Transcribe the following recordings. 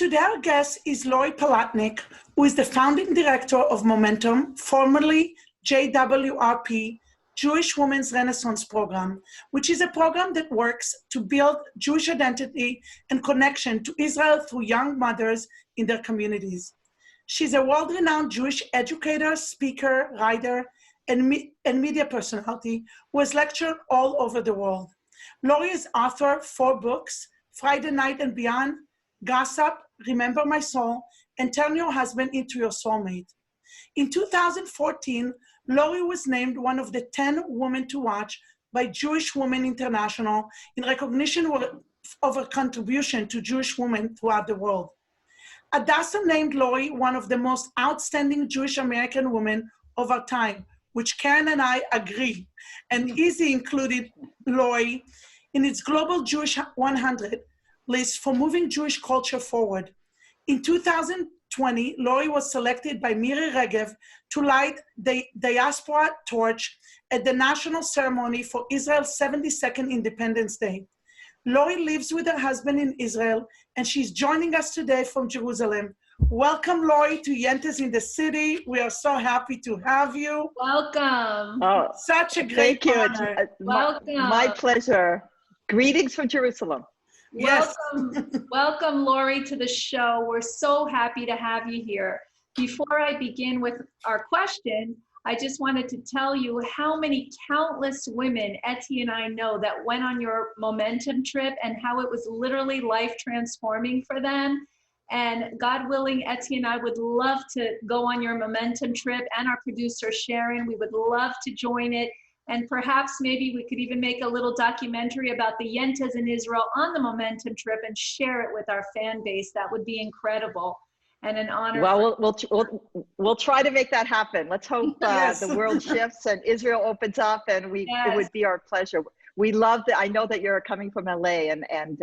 Today our guest is Lori Palatnik, who is the founding director of Momentum, formerly JWRP, Jewish Women's Renaissance Program, which is a program that works to build Jewish identity and connection to Israel through young mothers in their communities. She's a world-renowned Jewish educator, speaker, writer, and media personality who has lectured all over the world. Lori is author of 4 books, Friday Night and Beyond, Gossip, Remember My Soul, and Turn Your Husband into Your Soulmate. In 2014, Lori was named one of the 10 women to watch by Jewish Women International in recognition of her contribution to Jewish women throughout the world. Hadassah named Lori one of the most outstanding Jewish American women of our time, which Karen and I agree. And Izzy included Lori in its Global Jewish 100 list for moving Jewish culture forward. In 2020, Lori was selected by Miri Regev to light the Diaspora torch at the national ceremony for Israel's 72nd Independence Day. Lori lives with her husband in Israel, and she's joining us today from Jerusalem. Welcome, Lori, to Yentas in the City. We are so happy to have you. Welcome. Oh, such a great honor. Welcome. My pleasure. Greetings from Jerusalem. Yes. Welcome, Lori, to the show. We're so happy to have you here. Before I begin with our question, I just wanted to tell you how many countless women Etty and I know that went on your Momentum trip and how it was literally life transforming for them. And God willing, Etty and I would love to go on your Momentum trip, and our producer Sharon, we would love to join it. And perhaps maybe we could even make a little documentary about the Yentas in Israel on the Momentum trip and share it with our fan base. That would be incredible and an honor. Well, we'll try to make that happen. Let's hope Yes. the world shifts and Israel opens up, and Yes. it would be our pleasure. We love that. I know that you're coming from LA, and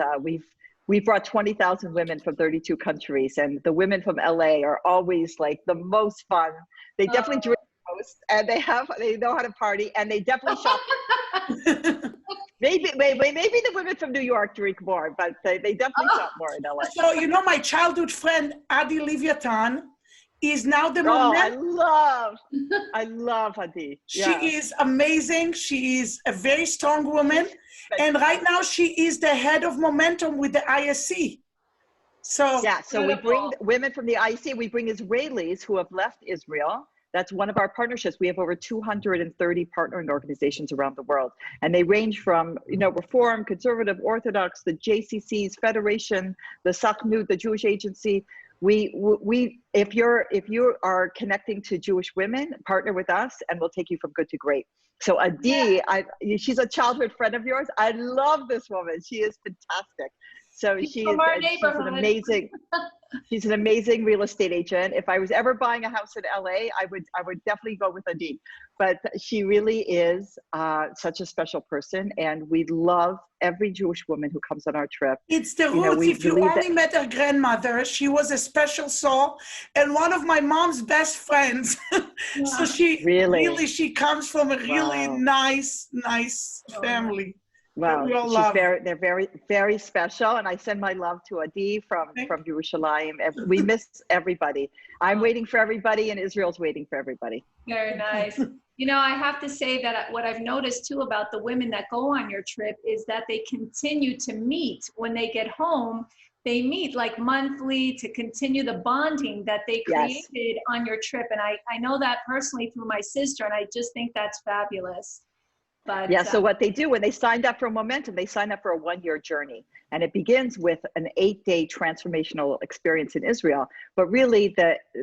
we've brought 20,000 women from 32 countries, and the women from LA are always like the most fun. They definitely drink most, and they know how to party, and they definitely shop. Maybe the women from New York drink more, but they definitely shop more in LA. So, you know, my childhood friend, Adi Leviathan, is now the I love Adi. She is amazing. She is a very strong woman. And right now she is the head of Momentum with the ISC. So we bring women from the IC, we bring Israelis who have left Israel. That's one of our partnerships. We have over 230 partnering organizations around the world. And they range from, Reform, Conservative, Orthodox, the JCC's, Federation, the Sakhnut, the Jewish Agency. If you are connecting to Jewish women, partner with us, and we'll take you from good to great. So Adi, she's a childhood friend of yours. I love this woman. She is fantastic. So she's an amazing real estate agent. If I was ever buying a house in LA, I would definitely go with Adi. But she really is such a special person, and we love every Jewish woman who comes on our trip. It's the roots. If you only met her grandmother, she was a special soul and one of my mom's best friends. So she really comes from a really nice family. Wow, they're very, very special, and I send my love to Adi from Jerusalem. We miss everybody. I'm waiting for everybody, and Israel's waiting for everybody. Very nice. I have to say that what I've noticed too about the women that go on your trip is that they continue to meet when they get home. They meet like monthly to continue the bonding that they created on your trip, and I know that personally through my sister, and I just think that's fabulous. But, so what they do when they signed up for Momentum, they sign up for a 1-year journey, and it begins with an 8-day transformational experience in Israel. But really,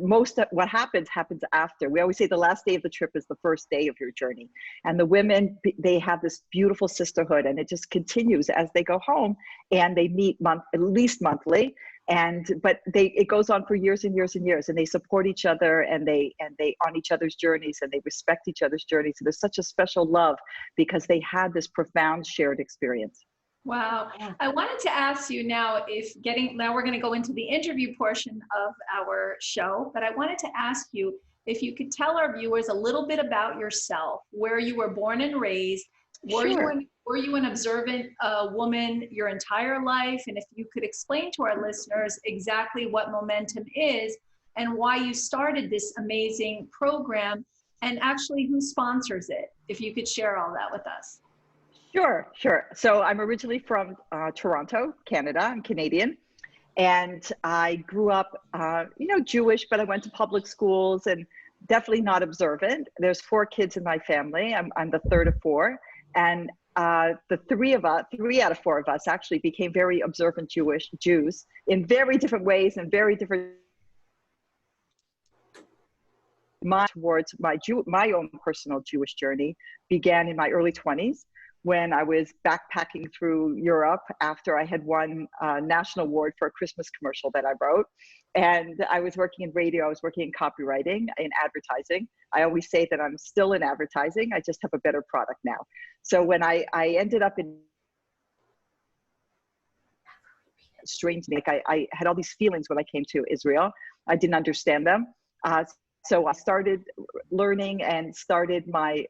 what happens after. We always say the last day of the trip is the first day of your journey, and the women, they have this beautiful sisterhood, and it just continues as they go home, and they meet at least monthly. But it goes on for years and years and years, and they support each other, and they on each other's journeys, and they respect each other's journeys. So there's such a special love because they had this profound shared experience. Wow. I wanted to ask you now now we're going to go into the interview portion of our show, but I wanted to ask you if you could tell our viewers a little bit about yourself, where you were born and raised, were Were you an observant woman your entire life? And if you could explain to our listeners exactly what Momentum is and why you started this amazing program and actually who sponsors it, if you could share all that with us. Sure, sure. So I'm originally from Toronto, Canada. I'm Canadian. And I grew up, Jewish, but I went to public schools and definitely not observant. There's 4 kids in my family. I'm the third of 4. And the 3 out of 4 of us actually became very observant Jews in very different ways and very different towards my own personal Jewish journey began in my early 20s when I was backpacking through Europe after I had won a national award for a Christmas commercial that I wrote. And I was working in radio, I was working in copywriting, in advertising. I always say that I'm still in advertising, I just have a better product now. So when I ended up in strange, like I had all these feelings when I came to Israel. I didn't understand them. So I started learning and started my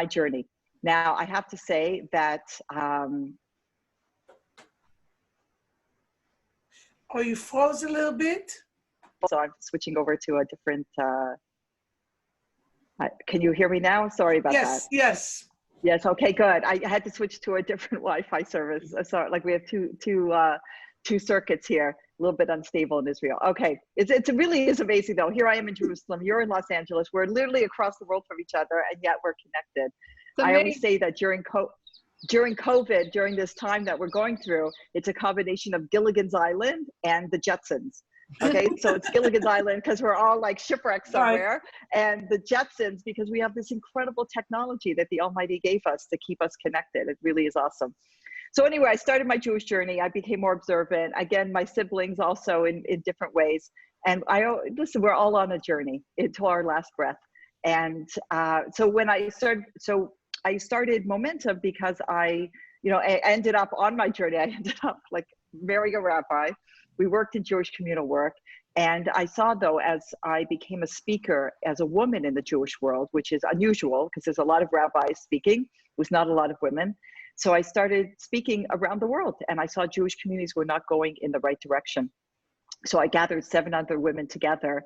journey. Now I have to say that. Oh, you froze a little bit. So I'm switching over to a different. Can you hear me now? Sorry about that. Yes, yes. Yes. Okay. Good. I had to switch to a different Wi-Fi service. So like we have two circuits here. A little bit unstable in Israel. Okay, it really is amazing though. Here I am in Jerusalem. You're in Los Angeles. We're literally across the world from each other, and yet we're connected. I always say that during COVID, during this time that we're going through, it's a combination of Gilligan's Island and the Jetsons. Okay, so it's Gilligan's Island because we're all like shipwrecked somewhere, and the Jetsons because we have this incredible technology that the Almighty gave us to keep us connected. It really is awesome. So anyway, I started my Jewish journey. I became more observant. Again, my siblings also in different ways. And listen, we're all on a journey until our last breath. And so when I started Momentum because I ended up on my journey. I ended up like marrying a rabbi. We worked in Jewish communal work. And I saw though, as I became a speaker as a woman in the Jewish world, which is unusual because there's a lot of rabbis speaking, there's not a lot of women. So I started speaking around the world and I saw Jewish communities were not going in the right direction. So I gathered 7 other women together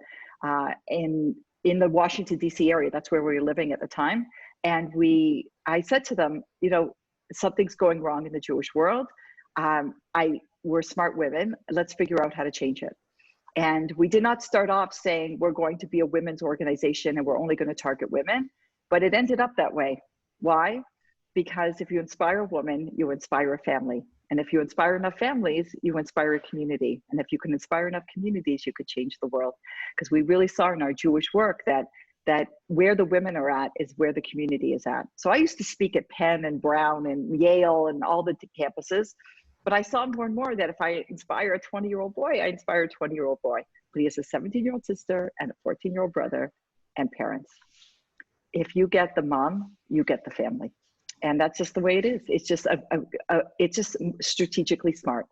in the Washington, D.C. area. That's where we were living at the time. And I said to them, something's going wrong in the Jewish world. We're smart women. Let's figure out how to change it. And we did not start off saying we're going to be a women's organization and we're only going to target women, but it ended up that way. Why? Because if you inspire a woman, you inspire a family. And if you inspire enough families, you inspire a community. And if you can inspire enough communities, you could change the world. Because we really saw in our Jewish work that where the women are at is where the community is at. So I used to speak at Penn and Brown and Yale and all the campuses. But I saw more and more that if I inspire a 20-year-old boy, I inspire a 20-year-old boy. But he has a 17-year-old sister and a 14-year-old brother and parents. If you get the mom, you get the family. And that's just the way it is. It's just it's just strategically smart.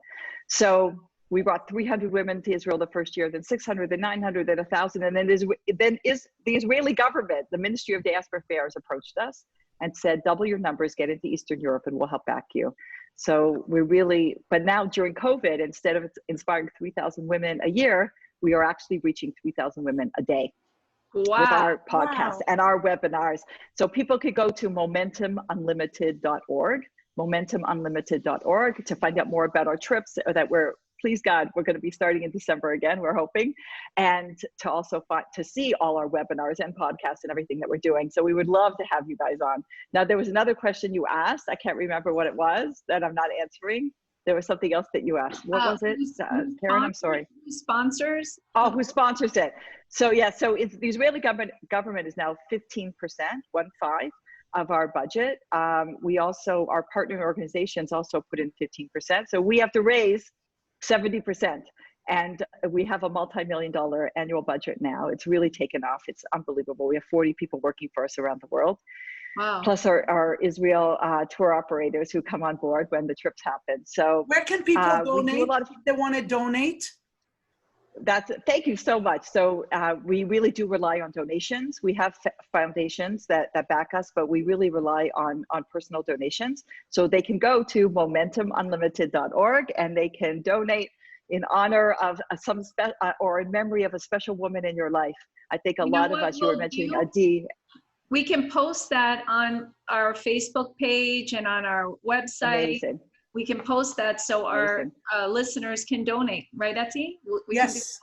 So we brought 300 women to Israel the first year, then 600, then 900, then 1,000, and then the Israeli government, the Ministry of Diaspora Affairs, approached us and said, double your numbers, get into Eastern Europe, and we'll help back you. So but now during COVID, instead of inspiring 3,000 women a year, we are actually reaching 3,000 women a day. Wow. With our podcast and our webinars. So people could go to momentumunlimited.org, momentumunlimited.org to find out more about our trips that please God, we're going to be starting in December again, we're hoping, and to also to see all our webinars and podcasts and everything that we're doing. So we would love to have you guys on. Now, there was another question you asked. I can't remember what it was that I'm not answering. There was something else that you asked. What was it? Karen, I'm sorry. Who sponsors? Oh, who sponsors it? So yeah, so the Israeli government is now 15%, 1/5 of our budget. We also, our partnering organizations also put in 15%. So we have to raise 70%. And we have a multi-million-dollar annual budget now. It's really taken off. It's unbelievable. We have 40 people working for us around the world. Wow. Plus our Israel tour operators who come on board when the trips happen. So where can people donate if they want to donate? Thank you so much. So we really do rely on donations. We have foundations that back us, but we really rely on personal donations. So they can go to momentumunlimited.org and they can donate in honor of or in memory of a special woman in your life. I think a lot of us, you were mentioning Adi. We can post that on our Facebook page and on our website. Amazing. We can post that so our listeners can donate, right, Izzy? Yes.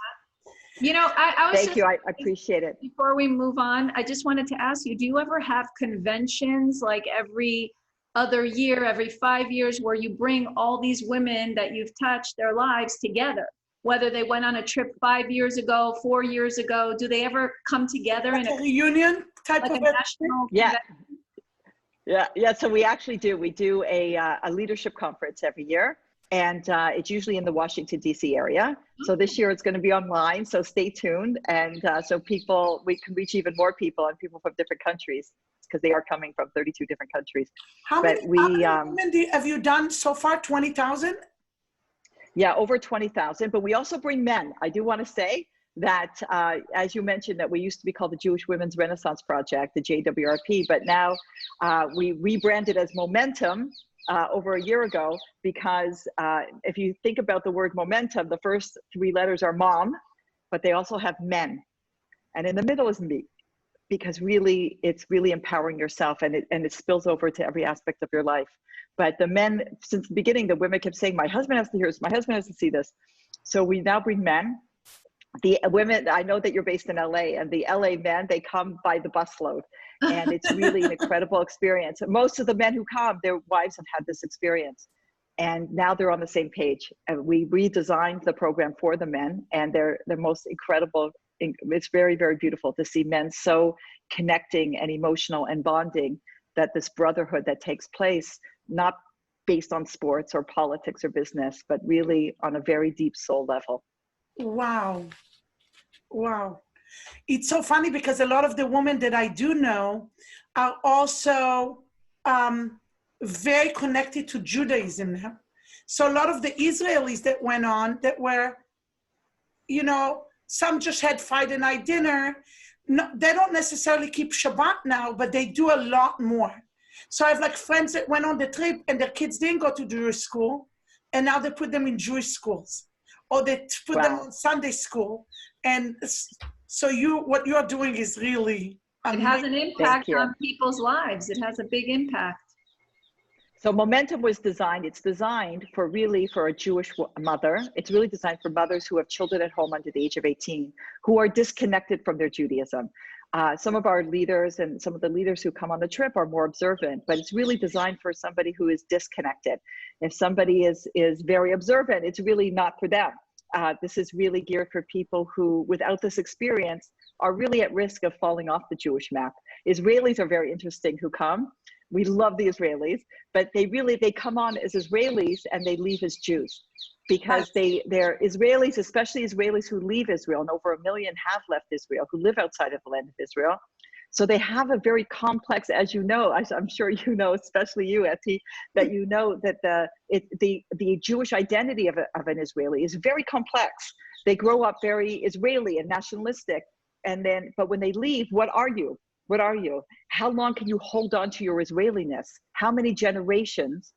You know, I was Thank you. I appreciate it. Before we move on, I just wanted to ask you, do you ever have conventions like every other year, every 5 years, where you bring all these women that you've touched their lives together? Whether they went on a trip 5 years ago, 4 years ago, do they ever come together like in a reunion type of national convention? Yeah. So we actually do. We do a leadership conference every year, and it's usually in the Washington, D.C. area. So this year it's going to be online, so stay tuned. And so we can reach even more people and people from different countries because they are coming from 32 different countries. How many women have you done so far? 20,000? Yeah, over 20,000. But we also bring men. I do want to say that, as you mentioned, that we used to be called the Jewish Women's Renaissance Project, the JWRP, but now we rebranded as Momentum over a year ago because if you think about the word momentum, the first 3 letters are mom, but they also have men. And in the middle is me, because really, it's really empowering yourself and it spills over to every aspect of your life. But the men, since the beginning, the women kept saying, my husband has to hear this, my husband has to see this. So we now bring men. The women, I know that you're based in LA, and the LA men, they come by the busload, and it's really an incredible experience. Most of the men who come, their wives have had this experience, and now they're on the same page. And we redesigned the program for the men, and they're the most incredible. It's very, very beautiful to see men so connecting and emotional and bonding, that this brotherhood that takes place, not based on sports or politics or business, but really on a very deep soul level. Wow. It's so funny because a lot of the women that I do know are also very connected to Judaism now. So a lot of the Israelis that went on that were, some just had Friday night dinner. No, they don't necessarily keep Shabbat now, but they do a lot more. So I have like friends that went on the trip and their kids didn't go to Jewish school, and now they put them in Jewish schools. Or they put them on Sunday school. And so what you're doing is really amazing. It has an impact on people's lives. It has a big impact. So Momentum was designed, it's designed for a Jewish mother. It's really designed for mothers who have children at home under the age of 18, who are disconnected from their Judaism. Some of our leaders and some of the leaders who come on the trip are more observant, but it's really designed for somebody who is disconnected. If somebody is very observant, it's really not for them. This is really geared for people who, without this experience, are really at risk of falling off the Jewish map. Israelis are very interesting who come. We love the Israelis, but they come on as Israelis and they leave as Jews, because they're Israelis, especially Israelis who leave Israel, and over 1 million have left Israel, who live outside of the land of Israel. So they have a very complex, as you know, I'm sure you know, especially you, Izzy, that you know that the Jewish identity of an Israeli is very complex. They grow up very Israeli and nationalistic, but when they leave, what are you? What are you? How long can you hold on to your Israeliness? How many generations?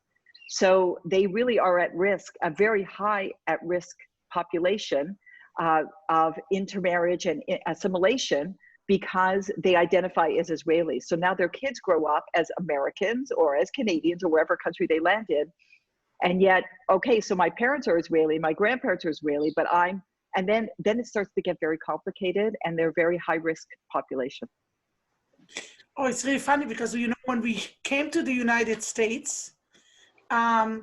So they really are at risk, a very high at risk population of intermarriage and assimilation, because they identify as Israelis. So now their kids grow up as Americans or as Canadians or wherever country they landed. And yet, okay, so my parents are Israeli, my grandparents are Israeli, but and then it starts to get very complicated, and they're very high risk population. Oh, it's really funny because, when we came to the United States, my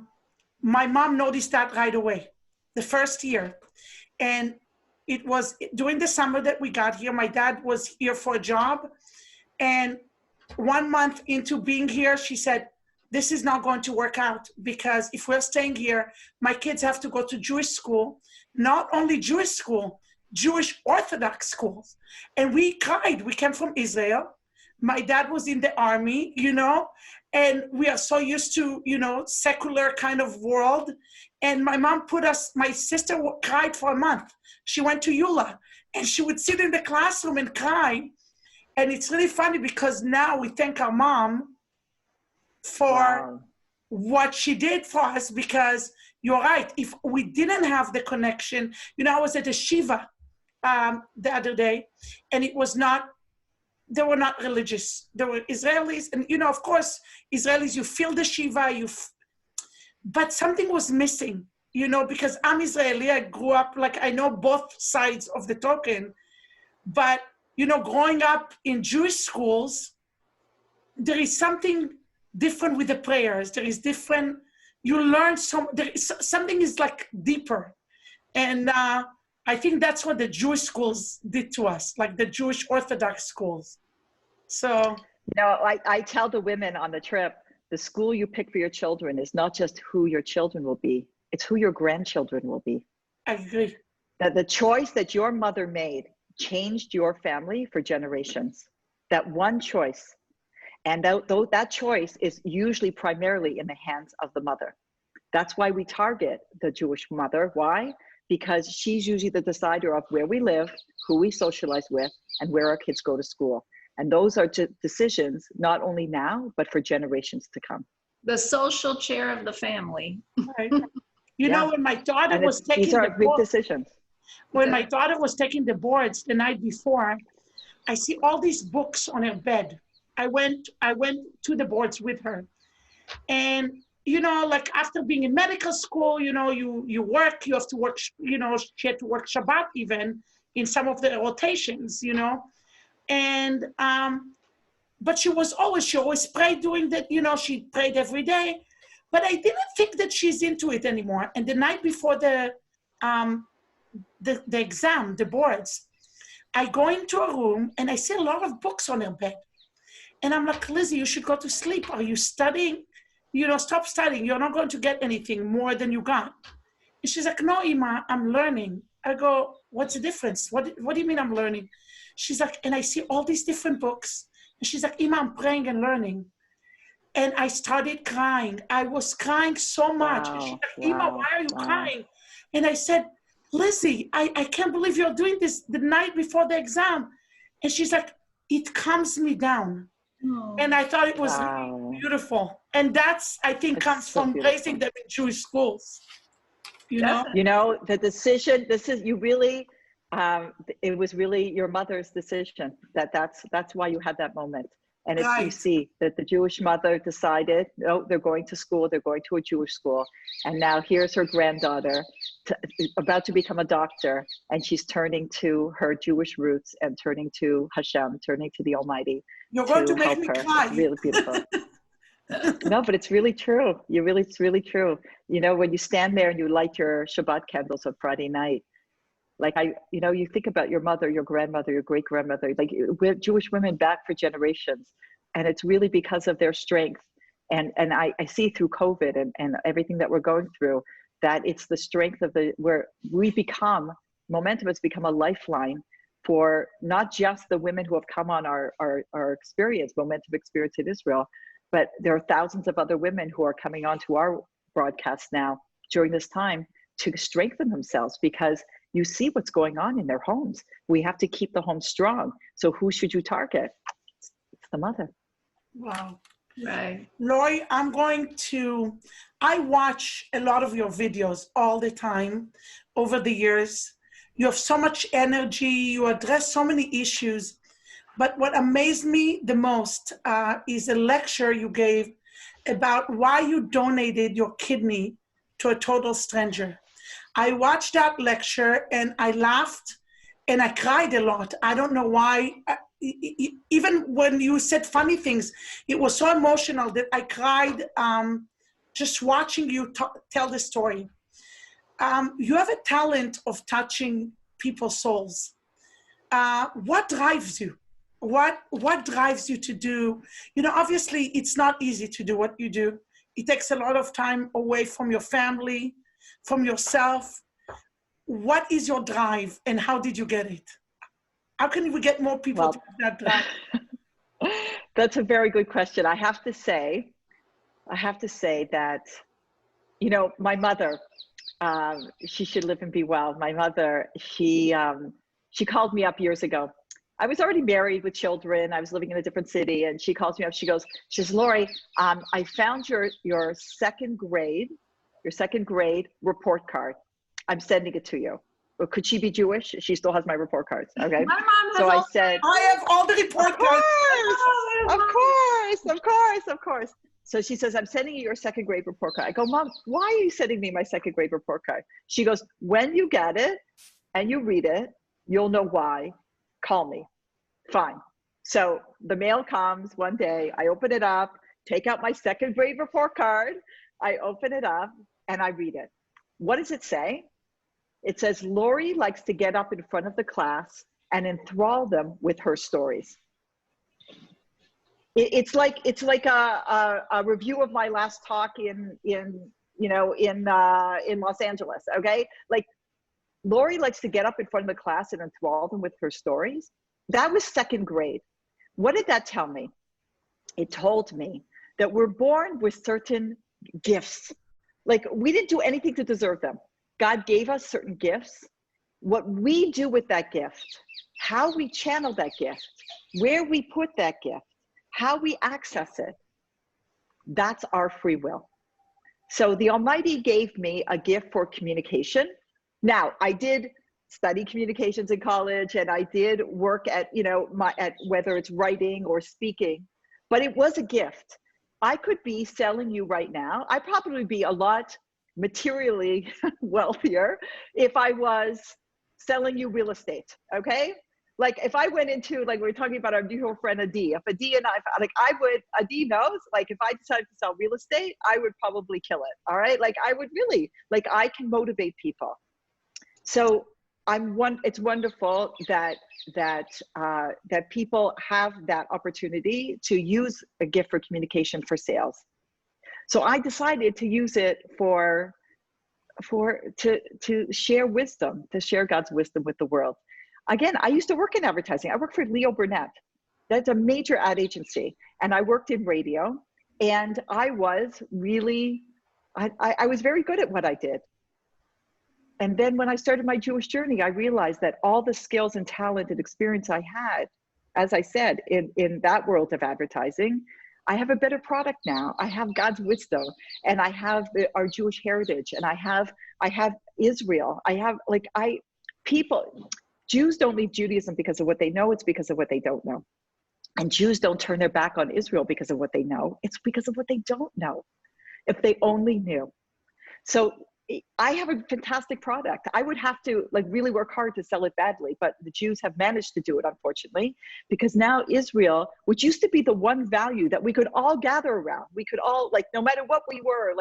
mom noticed that right away, the first year. And it was during the summer that we got here. My dad was here for a job. And 1 month into being here, she said, this is not going to work out, because if we're staying here, my kids have to go to Jewish school, not only Jewish school, Jewish Orthodox schools. And we cried. We came from Israel. My dad was in the army, And we are so used to, you know, secular kind of world. And my mom my sister cried for a month. She went to Eula and she would sit in the classroom and cry. And it's really funny because now we thank our mom for what she did for us, because you're right. If we didn't have the connection, you know, I was at a Shiva the other day, and it was not, they were not religious. They were Israelis. And, you know, of course, Israelis, you feel the Shiva, but something was missing, you know, because I'm Israeli. I grew up, like, I know both sides of the token. But, you know, growing up in Jewish schools, there is something different with the prayers. There is different, you learn something is like deeper. And I think that's what the Jewish schools did to us, like the Jewish Orthodox schools. So. You know, I tell the women on the trip, the school you pick for your children is not just who your children will be, it's who your grandchildren will be. I agree. That the choice that your mother made changed your family for generations. That one choice. And that choice is usually primarily in the hands of the mother. That's why we target the Jewish mother. Why? Because she's usually the decider of where we live, who we socialize with, and where our kids go to school. And those are decisions not only now, but for generations to come. The social chair of the family. Right. You know, when my daughter was taking these are big decisions. When my daughter was taking the boards the night before, I see all these books on her bed. I went to the boards with her. And, you know, like after being in medical school, you know, you work, you have to work, you know, she had to work Shabbat even in some of the rotations, you know. And, but she always prayed doing that, you know, she prayed every day. But I didn't think that she's into it anymore. And the night before the exam, the boards, I go into a room and I see a lot of books on her bed. And I'm like, Lizzie, you should go to sleep. Are you studying? You know, stop studying. You're not going to get anything more than you got. And she's like, no, Ima, I'm learning. I go, what's the difference? What do you mean I'm learning? She's like, and I see all these different books. And she's like, Ima, I'm praying and learning. And I started crying. I was crying so much. And she's like, Ima, why are you crying? And I said, Lizzie, I can't believe you're doing this the night before the exam. And she's like, it calms me down. Oh. And I thought it was really beautiful. And that's, I think, comes from raising them in Jewish schools. You know? You know, the decision, you really, it was really your mother's decision. That's why you had that moment. And it's, you see that the Jewish mother decided, no, they're going to school, they're going to a Jewish school. And now here's her granddaughter about to become a doctor, and she's turning to her Jewish roots and turning to Hashem, turning to the Almighty. You're going to make me cry. It's really beautiful. No, but it's really true. It's really true. You know, when you stand there and you light your Shabbat candles on Friday night, like you know, you think about your mother, your grandmother, your great grandmother, like we're Jewish women back for generations. And it's really because of their strength. And I see through COVID and everything that we're going through, that it's the strength of where we become, Momentum has become a lifeline for not just the women who have come on our experience, Momentum experience in Israel, but there are thousands of other women who are coming onto our broadcast now during this time to strengthen themselves, because you see what's going on in their homes. We have to keep the home strong. So who should you target? It's the mother. Wow. Right. Lori, I watch a lot of your videos all the time over the years. You have so much energy, you address so many issues. But what amazed me the most is a lecture you gave about why you donated your kidney to a total stranger. I watched that lecture and I laughed and I cried a lot. I don't know why. Even when you said funny things, it was so emotional that I cried just watching you tell the story. You have a talent of touching people's souls. What drives you? What drives you to do? You know, obviously it's not easy to do what you do. It takes a lot of time away from your family, from yourself. What is your drive and how did you get it? How can we get more people to have that drive? That's a very good question. I have to say, I have to say that, my mother, she should live and be well. My mother, she called me up years ago. I was already married with children. I was living in a different city, and she calls me up. She says, Lori, I found your second grade report card. I'm sending it to you. Or could she be Jewish? She still has my report cards. Okay. My mom has So I said, I have all the report cards. Of course. So she says, I'm sending you your second grade report card. I go, Mom, why are you sending me my second grade report card? She goes, when you get it and you read it, you'll know why. Call me. Fine. So the mail comes one day. I open it up, take out my second grade report card. I open it up and I read it. What does it say? It says, Lori likes to get up in front of the class and enthrall them with her stories. It's like a review of my last talk in Los Angeles. Okay, like Lori likes to get up in front of the class and enthrall them with her stories. That was second grade. What did that tell me? It told me that we're born with certain gifts. Like we didn't do anything to deserve them. God gave us certain gifts. What we do with that gift, how we channel that gift, where we put that gift, how we access it, that's our free will. So the Almighty gave me a gift for communication. Now, I did study communications in college, and I did work at, at whether it's writing or speaking, but it was a gift. I could be selling you right now. I'd probably be a lot materially wealthier if I was selling you real estate, okay? Like if I went into, like we were talking about our mutual friend Adi, if Adi and Adi knows, like if I decided to sell real estate, I would probably kill it, all right? Like I would really, like I can motivate people. So it's wonderful that people have that opportunity to use a gift for communication for sales. So I decided to use it to share wisdom, to share God's wisdom with the world. Again, I used to work in advertising. I worked for Leo Burnett. That's a major ad agency. And I worked in radio, and I was really, I was very good at what I did. And then when I started my Jewish journey, I realized that all the skills and talent and experience I had, as I said, in that world of advertising, I have a better product now. I have God's wisdom, and I have our Jewish heritage, and I have Israel. Jews don't leave Judaism because of what they know, it's because of what they don't know. And Jews don't turn their back on Israel because of what they know, it's because of what they don't know. If they only knew. So I have a fantastic product. I would have to really work hard to sell it badly, but the Jews have managed to do it, unfortunately, because now Israel, which used to be the one value that we could all gather around, we could all, no matter what we were,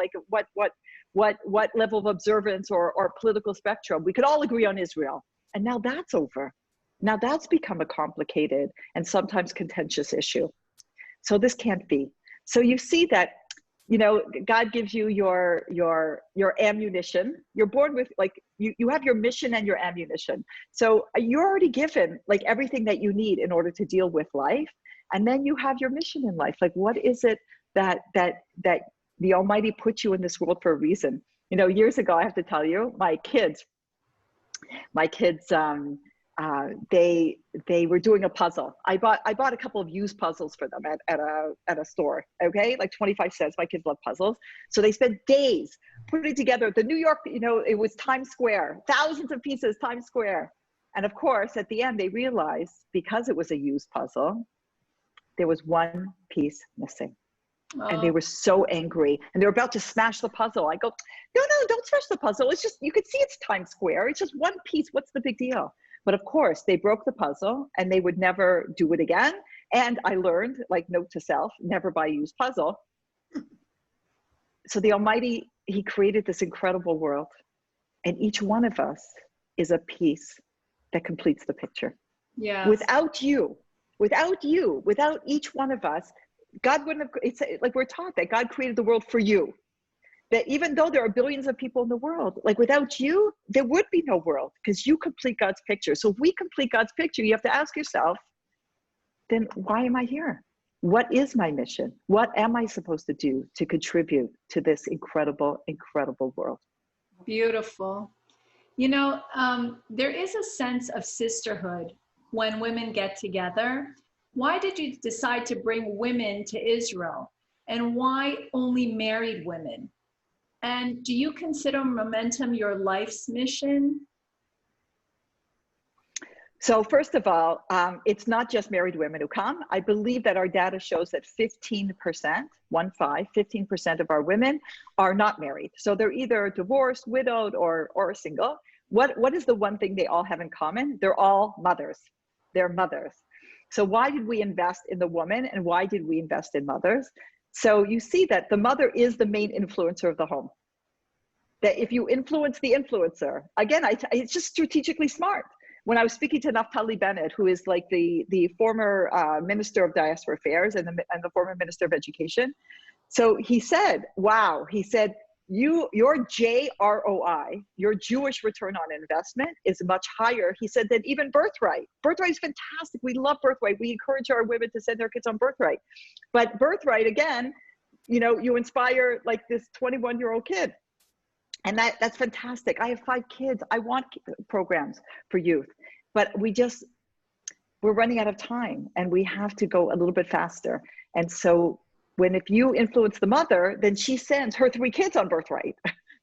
what level of observance or political spectrum, we could all agree on Israel. And now that's over. Now that's become a complicated and sometimes contentious issue. So this can't be. So you see that, God gives you your ammunition. You're born with you have your mission and your ammunition. So you're already given everything that you need in order to deal with life. And then you have your mission in life. What is it that the Almighty put you in this world for a reason? Years ago, I have to tell you, my kids, they were doing a puzzle. I bought a couple of used puzzles for them at a store, okay? 25 cents, my kids love puzzles. So they spent days putting together the New York, it was Times Square, thousands of pieces, Times Square. And of course, at the end, they realized because it was a used puzzle, there was one piece missing. Oh. And they were so angry, and they were about to smash the puzzle. I go, no, don't smash the puzzle. It's just, you could see it's Times Square. It's just one piece. What's the big deal? But of course, they broke the puzzle, and they would never do it again. And I learned, note to self, never buy a used puzzle. So the Almighty, He created this incredible world, and each one of us is a piece that completes the picture. Yeah. Without each one of us, God wouldn't have, it's we're taught that God created the world for you. That even though there are billions of people in the world, without you, there would be no world, because you complete God's picture. So if we complete God's picture, you have to ask yourself, then why am I here? what is my mission? What am I supposed to do to contribute to this incredible, incredible world? Beautiful. You know, there is a sense of sisterhood when women get together. Why did you decide to bring women to Israel? And why only married women? And do you consider Momentum your life's mission? So first of all, it's not just married women who come. I believe that our data shows that 15% of our women are not married. So they're either divorced, widowed, or single. What is the one thing they all have in common? They're all mothers. They're mothers. So why did we invest in the woman, and why did we invest in mothers? So you see that the mother is the main influencer of the home. That if you influence the influencer, again, it's just strategically smart. When I was speaking to Naftali Bennett, who is like the former Minister of Diaspora Affairs and the former Minister of Education, so he said, wow, he said, your JROI, your Jewish return on investment, is much higher, he said, than even birthright. Birthright is fantastic. We love birthright. We encourage our women to send their kids on birthright. But birthright, again, you know, you inspire like this 21-year-old kid. And that's fantastic. I have 5 kids. I want programs for youth, but we're running out of time, and we have to go a little bit faster. And so if you influence the mother, then she sends her 3 kids on birthright.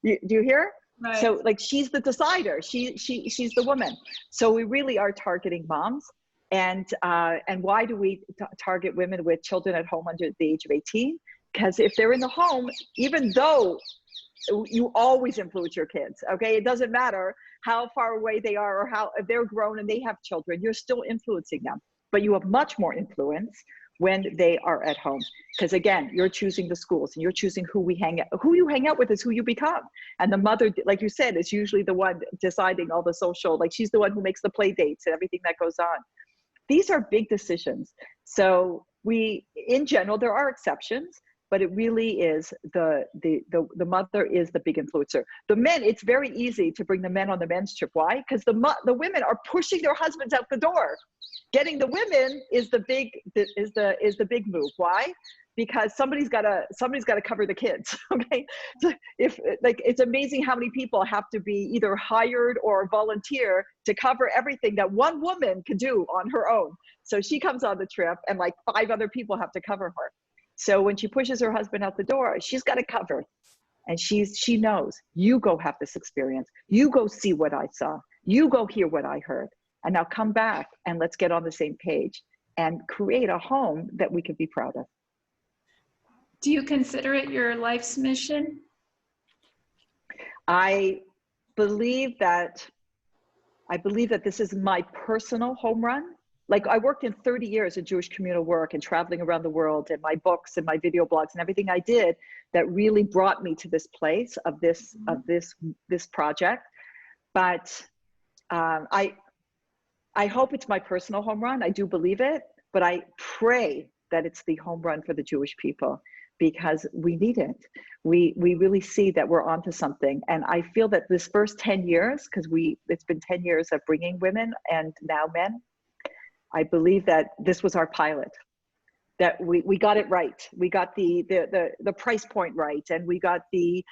Do you hear? Right. So like, she's the decider. She's the woman. So we really are targeting moms. And why do we target women with children at home under the age of 18? Because if they're in the home, even though you always influence your kids, okay? It doesn't matter how far away they are, or if they're grown and they have children, you're still influencing them. But you have much more influence when they are at home. Because again, you're choosing the schools, and you're choosing who you hang out with is who you become. And the mother, like you said, is usually the one deciding all the social, like she's the one who makes the play dates and everything that goes on. These are big decisions. So in general, there are exceptions, but it really is the mother is the big influencer. The men, it's very easy to bring the men on the men's trip. Why? Because the women are pushing their husbands out the door. Getting the women is the big move. Why? Because somebody's got to cover the kids. Okay, so it's amazing how many people have to be either hired or volunteer to cover everything that one woman can do on her own. So she comes on the trip, and like 5 other people have to cover her. So when she pushes her husband out the door, she's got to cover. And she knows, you go have this experience. You go see what I saw. You go hear what I heard. And now come back, and let's get on the same page and create a home that we can be proud of. Do you consider it your life's mission? I believe that this is my personal home run. Like, I worked in 30 years in Jewish communal work and traveling around the world, and my books and my video blogs and everything I did that really brought me to this place of this project. But I hope it's my personal home run. I do believe it, but I pray that it's the home run for the Jewish people, because we need it. We really see that we're onto something. And I feel that this first 10 years, because it's been 10 years of bringing women and now men, I believe that this was our pilot, that we got it right. We got the price point right, and we got the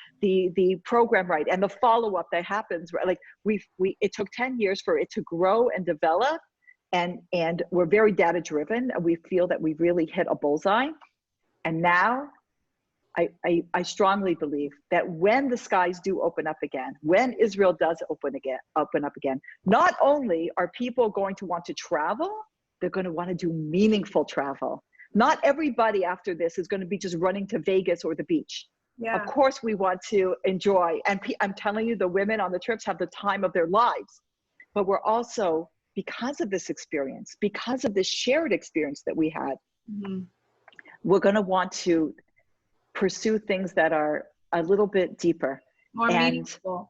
program right, and the follow-up that happens. Like it took 10 years for it to grow and develop, and we're very data driven, and we feel that we really hit a bullseye. And now I strongly believe that when the skies do open up again, when Israel does open up again, not only are people going to want to travel, they're going to want to do meaningful travel. Not everybody after this is going to be just running to Vegas or the beach. Yeah. Of course, we want to enjoy. And I'm telling you, the women on the trips have the time of their lives. But we're also, because of this experience, because of this shared experience that we had, we're going to want to pursue things that are a little bit deeper. Meaningful.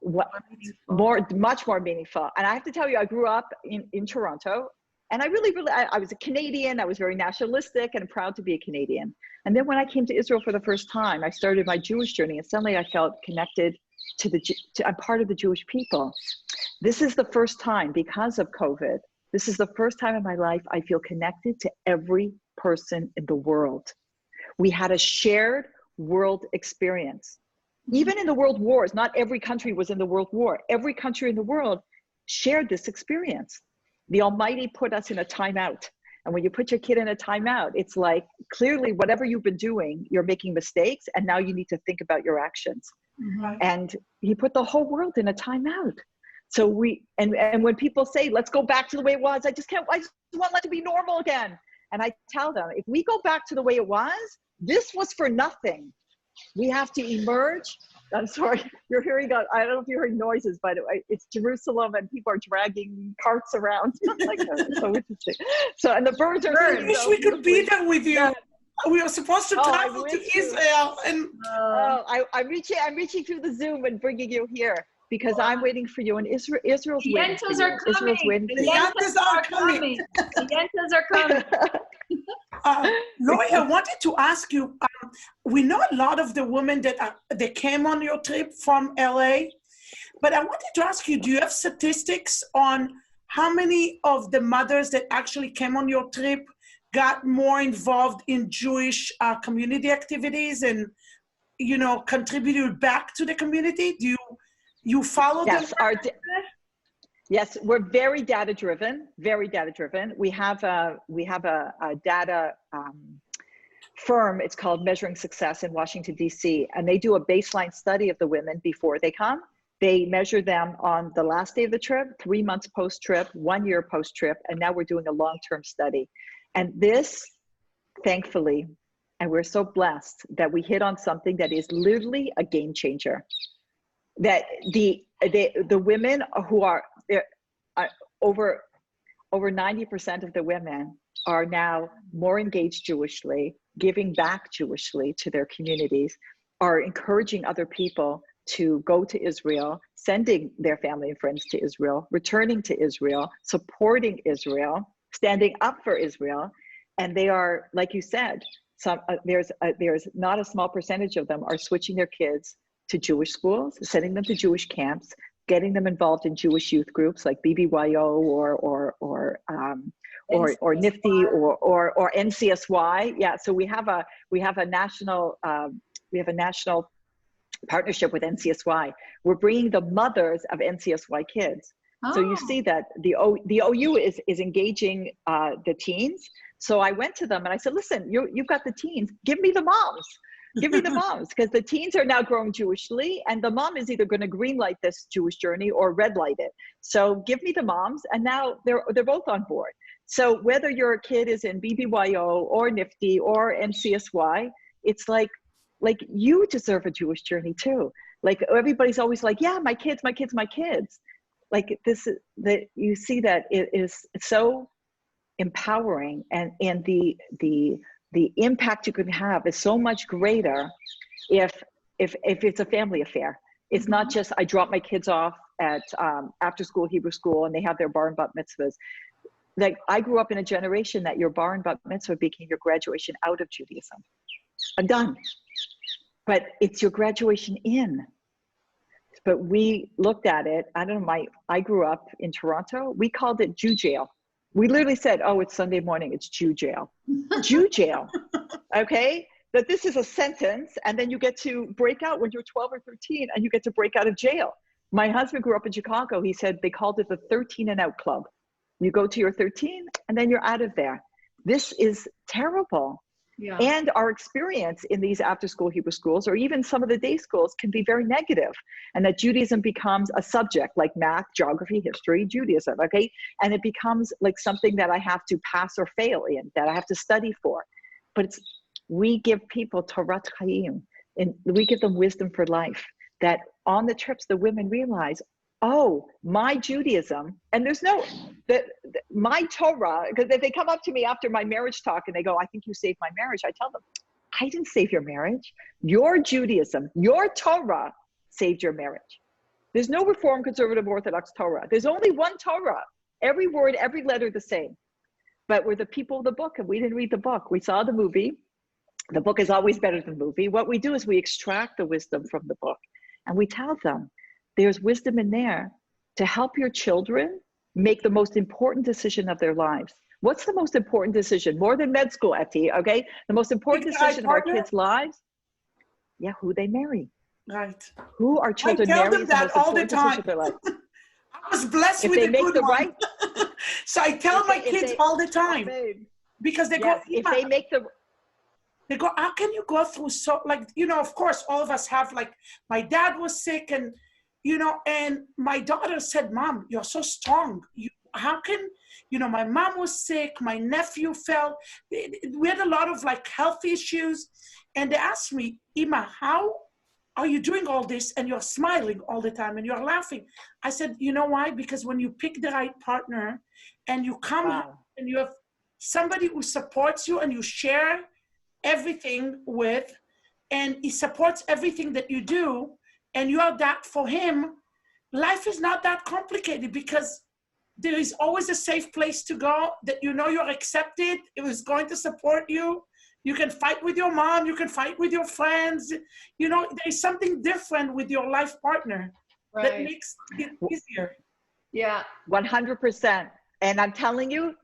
Much more meaningful. And I have to tell you, I grew up in Toronto. And I was a Canadian. I was very nationalistic and proud to be a Canadian. And then when I came to Israel for the first time, I started my Jewish journey, and suddenly I felt connected I'm part of the Jewish people. This is the first time, because of COVID, this is the first time in my life I feel connected to every person in the world. We had a shared world experience. Even in the world wars, not every country was in the world war. Every country in the world shared this experience. The Almighty put us in a timeout. And when you put your kid in a timeout, it's like, clearly, whatever you've been doing, you're making mistakes, and now you need to think about your actions. Mhm. And he put the whole world in a timeout. So and when people say, let's go back to the way it was, I just want it to be normal again. And I tell them, if we go back to the way it was, this was for nothing. We have to emerge. I'm sorry, you're hearing, I don't know if you're hearing noises, but it's Jerusalem and people are dragging carts around. Like, so interesting. So, and the birds are. I wish we could be there with you. Yeah. We were supposed to travel to Israel, and I'm reaching through the Zoom and bringing you here because I'm waiting for you. And Israel's The waiting Yentas for are you. coming. Israel's waiting for The you. Yentas are coming. The Yentas are coming. Lori, I wanted to ask you, we know a lot of the women that came on your trip from LA, but I wanted to ask you, do you have statistics on how many of the mothers that actually came on your trip got more involved in Jewish community activities and, you know, contributed back to the community? Do you follow them? Yes, we're very data driven, very data driven. We have a data firm, it's called Measuring Success in Washington, DC, and they do a baseline study of the women before they come. They measure them on the last day of the trip, 3 months post-trip, 1 year post-trip, and now we're doing a long-term study. And this, thankfully, and we're so blessed that we hit on something that is literally a game changer. That the women who are over 90% of the women are now more engaged Jewishly, giving back Jewishly to their communities, are encouraging other people to go to Israel, sending their family and friends to Israel, returning to Israel, supporting Israel, standing up for Israel. And they are, like you said, there's not a small percentage of them are switching their kids to Jewish schools, sending them to Jewish camps, getting them involved in Jewish youth groups like BBYO or NIFTY or NCSY. Yeah, so we have a national partnership with NCSY. We're bringing the mothers of NCSY kids. Oh. So you see that the OU is engaging the teens. So I went to them and I said, listen, you've got the teens, give me the moms. Give me the moms, because the teens are now growing Jewishly, and the mom is either going to green light this Jewish journey or red light it. So give me the moms, and now they're both on board. So whether your kid is in BBYO or NIFTY or NCSY, it's like you deserve a Jewish journey too. Like everybody's always like, yeah, my kids. Like this, that you see that it is so empowering, and the impact you can have is so much greater if it's a family affair. It's not just I drop my kids off at after school Hebrew school and they have their bar and bat mitzvahs. Like I grew up in a generation that your bar and bat mitzvah became your graduation out of Judaism. I'm done. But it's your graduation in. But we looked at it, I grew up in Toronto, we called it Jew jail. We literally said, oh, it's Sunday morning, it's Jew jail. Jew jail, okay? That this is a sentence, and then you get to break out when you're 12 or 13, and you get to break out of jail. My husband grew up in Chicago. He said they called it the 13 and out club. You go to your 13, and then you're out of there. This is terrible. Yeah. And our experience in these after-school Hebrew schools, or even some of the day schools, can be very negative. And that Judaism becomes a subject like math, geography, history, Judaism, okay? And it becomes like something that I have to pass or fail in, that I have to study for. But we give people Torah Chaim, and we give them wisdom for life. That on the trips, the women realize, oh, my Judaism, and there's no, my Torah, because if they come up to me after my marriage talk and they go, I think you saved my marriage, I tell them, I didn't save your marriage. Your Judaism, your Torah saved your marriage. There's no Reform, Conservative, Orthodox Torah. There's only one Torah. Every word, every letter the same. But we're the people of the book, and we didn't read the book. We saw the movie. The book is always better than the movie. What we do is we extract the wisdom from the book, and we tell them, there's wisdom in there to help your children make the most important decision of their lives. What's the most important decision? More than med school, Etty, okay? The most important decision of our kids' lives, yeah, who they marry. Right. Who our children marry is the most important decision of their life. I was blessed if with they a make good the one. right, So I tell my kids all the time, because they go, if they make the, they go, how can you go through so, like, you know, of course, all of us have, like, my dad was sick, and, you know, and my daughter said, Mom, you're so strong. How can, you know, my mom was sick, my nephew fell. We had a lot of, like, health issues. And they asked me, Ima, how are you doing all this and you're smiling all the time and you're laughing? I said, you know why? Because when you pick the right partner and you come home and you have somebody who supports you and you share everything with, and he supports everything that you do, and you are that for him, life is not that complicated, because there is always a safe place to go that you know you're accepted. It was going to support you. You can fight with your mom, you can fight with your friends. You know, there's something different with your life partner that makes it easier. Yeah. 100%. And I'm telling you,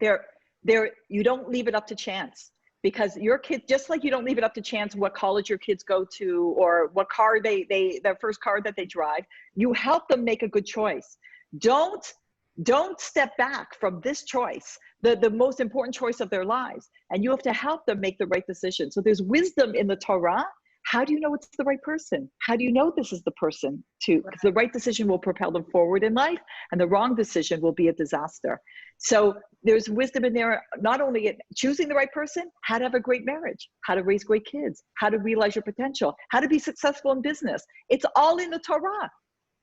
you don't leave it up to chance, because your kids, just like you don't leave it up to chance what college your kids go to or what car their first car that they drive, you help them make a good choice. Don't step back from this choice, the most important choice of their lives. And you have to help them make the right decision. So there's wisdom in the Torah. How do you know it's the right person? How do you know this is the person to, because the right decision will propel them forward in life, and the wrong decision will be a disaster. So there's wisdom in there, not only in choosing the right person, how to have a great marriage, how to raise great kids, how to realize your potential, how to be successful in business. It's all in the Torah.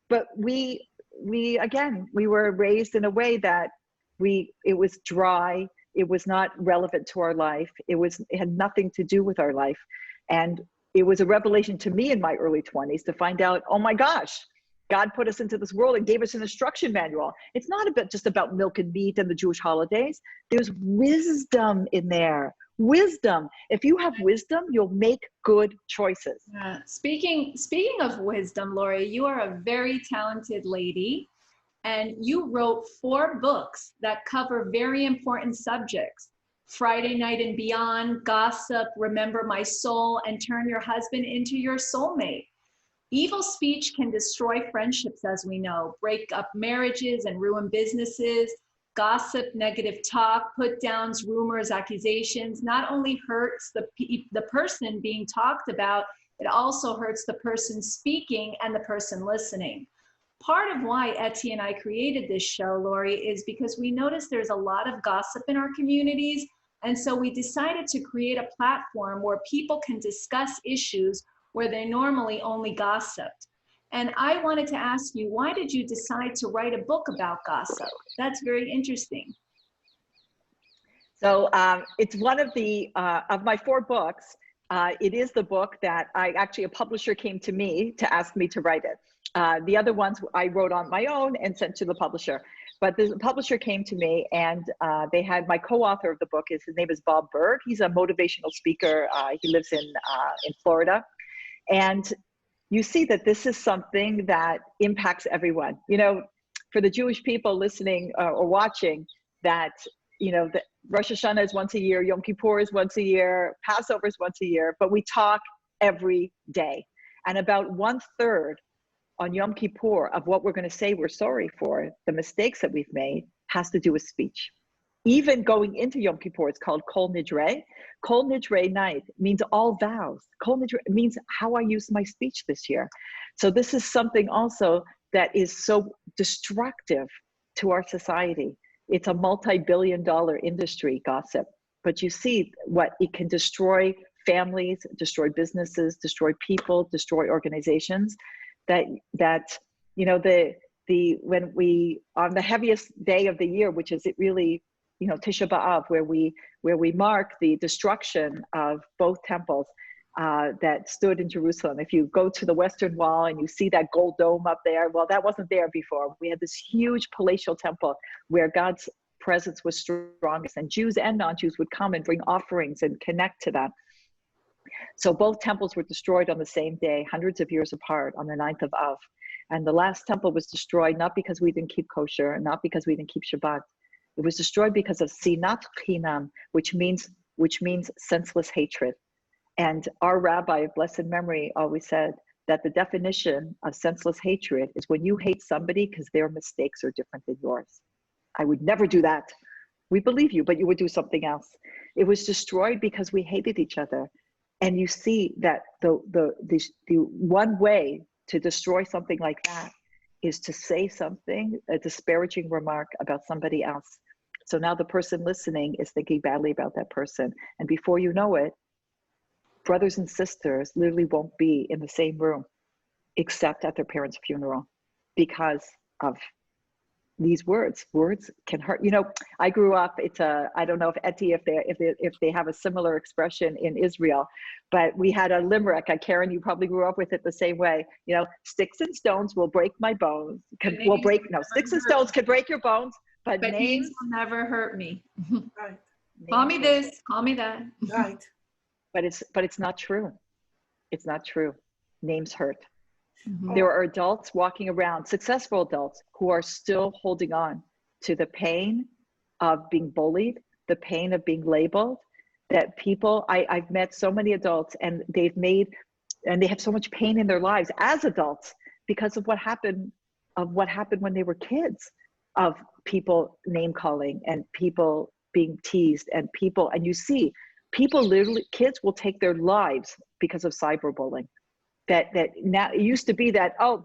But we were raised in a way that it was dry. It was not relevant to our life. It had nothing to do with our life. And it was a revelation to me in my early 20s to find out, oh my gosh, God put us into this world and gave us an instruction manual. It's not just about milk and meat and the Jewish holidays. There's wisdom in there. Wisdom. If you have wisdom, you'll make good choices. Speaking of wisdom, Lori, you are a very talented lady, and you wrote 4 books that cover very important subjects: Friday Night and Beyond, Gossip, Remember My Soul, and Turn Your Husband into Your Soulmate. Evil speech can destroy friendships, as we know, break up marriages and ruin businesses. Gossip, negative talk, put downs, rumors, accusations not only hurts the person being talked about, it also hurts the person speaking and the person listening. Part of why Etty and I created this show, Lori, is because we noticed there's a lot of gossip in our communities. And so we decided to create a platform where people can discuss issues where they normally only gossiped. And I wanted to ask you, why did you decide to write a book about gossip? That's very interesting. So it's one of my 4 books. It is the book that a publisher came to me to ask me to write it. The other ones I wrote on my own and sent to the publisher. But the publisher came to me, and they had my co-author of the book. His name is Bob Berg. He's a motivational speaker. He lives in Florida. And you see that this is something that impacts everyone. You know, for the Jewish people listening or watching, that, you know, the Rosh Hashanah is once a year, Yom Kippur is once a year, Passover is once a year, but we talk every day. And about 1/3 on Yom Kippur of what we're going to say we're sorry for, the mistakes that we've made, has to do with speech. Even going into Yom Kippur, it's called Kol Nidre. Kol Nidre night means all vows. Kol Nidre means how I used my speech this year. So this is something also that is so destructive to our society. It's a multi-billion-dollar industry, gossip. But you see what it can destroy: families, destroy businesses, destroy people, destroy organizations. That you know, when we, on the heaviest day of the year, which is it really, you know, Tisha B'Av, where we mark the destruction of both temples that stood in Jerusalem. If you go to the Western Wall and you see that gold dome up there, well, that wasn't there before. We had this huge palatial temple where God's presence was strongest, and Jews and non-Jews would come and bring offerings and connect to that. So both temples were destroyed on the same day, hundreds of years apart, on the 9th of Av. And the last temple was destroyed not because we didn't keep kosher, not because we didn't keep Shabbat, It was destroyed because of sinat chinam, which means senseless hatred. And our rabbi of blessed memory always said that the definition of senseless hatred is when you hate somebody because their mistakes are different than yours. I would never do that. We believe you, but you would do something else. It was destroyed because we hated each other. And you see that the one way to destroy something like that is to say something, a disparaging remark about somebody else. So now the person listening is thinking badly about that person. And before you know it, brothers and sisters literally won't be in the same room except at their parents' funeral because of these words. Words can hurt. You know, I grew up, I don't know if Eti, if they have a similar expression in Israel, but we had a limerick. Karen, you probably grew up with it the same way. You know, sticks and stones will break my bones. Sticks and stones can break your bones, but names will never hurt me. Right. Call me this, call me that. Right. But it's not true. It's not true. Names hurt. Mm-hmm. There are adults walking around, successful adults, who are still holding on to the pain of being bullied, the pain of being labeled. That people, I've met so many adults, and they have so much pain in their lives as adults because of what happened when they were kids, of people name calling and people being teased and you see people literally, kids will take their lives because of cyberbullying. That now, it used to be that, oh,